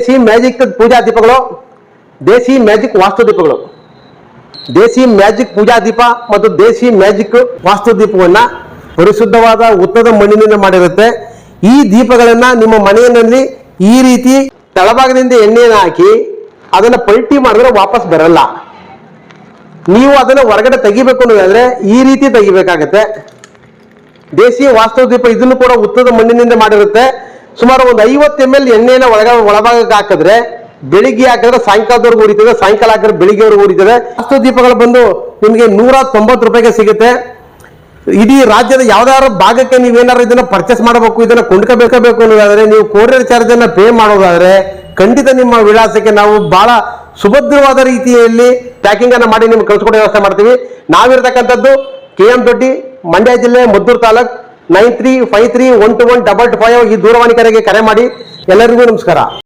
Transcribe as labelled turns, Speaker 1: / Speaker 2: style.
Speaker 1: ದೇಸಿ magic ಪೂಜಾ ದೀಪಗಳು, ದೇಸಿ magic ವಾಸ್ತು ದೀಪಗಳು. ದೇಸಿ magic ಪೂಜಾ ದೀಪ ಮತ್ತು ದೇಸಿ ಮ್ಯಾಜಿಕ್ ವಾಸ್ತು ದೀಪವನ್ನ ಪರಿಶುದ್ಧವಾದ ಉತ್ತದ ಮಣ್ಣಿನಿಂದ ಮಾಡಿರುತ್ತೆ. ಈ ದೀಪಗಳನ್ನ ನಿಮ್ಮ ಮನೆಯಲ್ಲಿ ಈ ರೀತಿ ತಳಭಾಗದಿಂದ ಎಣ್ಣೆಯನ್ನು ಹಾಕಿ ಅದನ್ನ ಪಲ್ಟಿ ಮಾಡಿದ್ರೆ ವಾಪಸ್ ಬರಲ್ಲ. ನೀವು ಅದನ್ನ ಹೊರಗಡೆ ತೆಗಿಬೇಕು ಅನ್ನೋದಾದ್ರೆ ಈ ರೀತಿ ತೆಗಿಬೇಕಾಗತ್ತೆ. ದೇಸಿ ವಾಸ್ತು ದೀಪ ಇದನ್ನು ಕೂಡ ಉತ್ತದ ಮಣ್ಣಿನಿಂದ ಮಾಡಿರುತ್ತೆ. ಸುಮಾರು ಒಂದು 50 ml ಎಣ್ಣೆನ ಒಳಭಾಗಕ್ಕೆ ಹಾಕಿದ್ರೆ ಬೆಳಿಗ್ಗೆ ಹಾಕಿದ್ರೆ ಸಾಯಂಕಾಲದವರೆಗೂ ಉರಿತದೆ, ಸಾಯಂಕಾಲ ಹಾಕಿದ್ರೆ ಬೆಳಿಗ್ಗೆವರೆಗೂ ಉರಿತದೆ. ವಾಸ್ತು ದೀಪಗಳು ಬಂದು ನಿಮಗೆ 190 ರೂಪಾಯಿಗೆ ಸಿಗುತ್ತೆ. ಇಡೀ ರಾಜ್ಯದ ಯಾವ್ದಾದ್ರು ಭಾಗಕ್ಕೆ ನೀವೇನಾದ್ರು ಇದನ್ನ ಪರ್ಚೇಸ್ ಮಾಡಬೇಕು, ಇದನ್ನ ಕೊಂಡ್ಕೋಬೇಕು ಅನ್ನೋದಾದ್ರೆ, ನೀವು ಕೊರಿಯರ್ ಚಾರ್ಜ್ ಅನ್ನ ಪೇ ಮಾಡೋದಾದ್ರೆ ಖಂಡಿತ ನಿಮ್ಮ ವಿಳಾಸಕ್ಕೆ ನಾವು ಬಹಳ ಸುಭದ್ರವಾದ ರೀತಿಯಲ್ಲಿ ಪ್ಯಾಕಿಂಗ್ ಅನ್ನ ಮಾಡಿ ನಿಮ್ಗೆ ಕಳಿಸ್ಕೊಡೋ ವ್ಯವಸ್ಥೆ ಮಾಡ್ತೀವಿ. ನಾವಿರ್ತಕ್ಕಂಥದ್ದು KM ದೊಡ್ಡಿ, ಮಂಡ್ಯ ಜಿಲ್ಲೆ, ಮದ್ದೂರು ತಾಲೂಕ್. 93531215 ಈ ದೂರವಾಣಿ ಕರೆಗೆ ಕರೆ ಮಾಡಿ. ಎಲ್ಲರಿಗೂ ನಮಸ್ಕಾರ.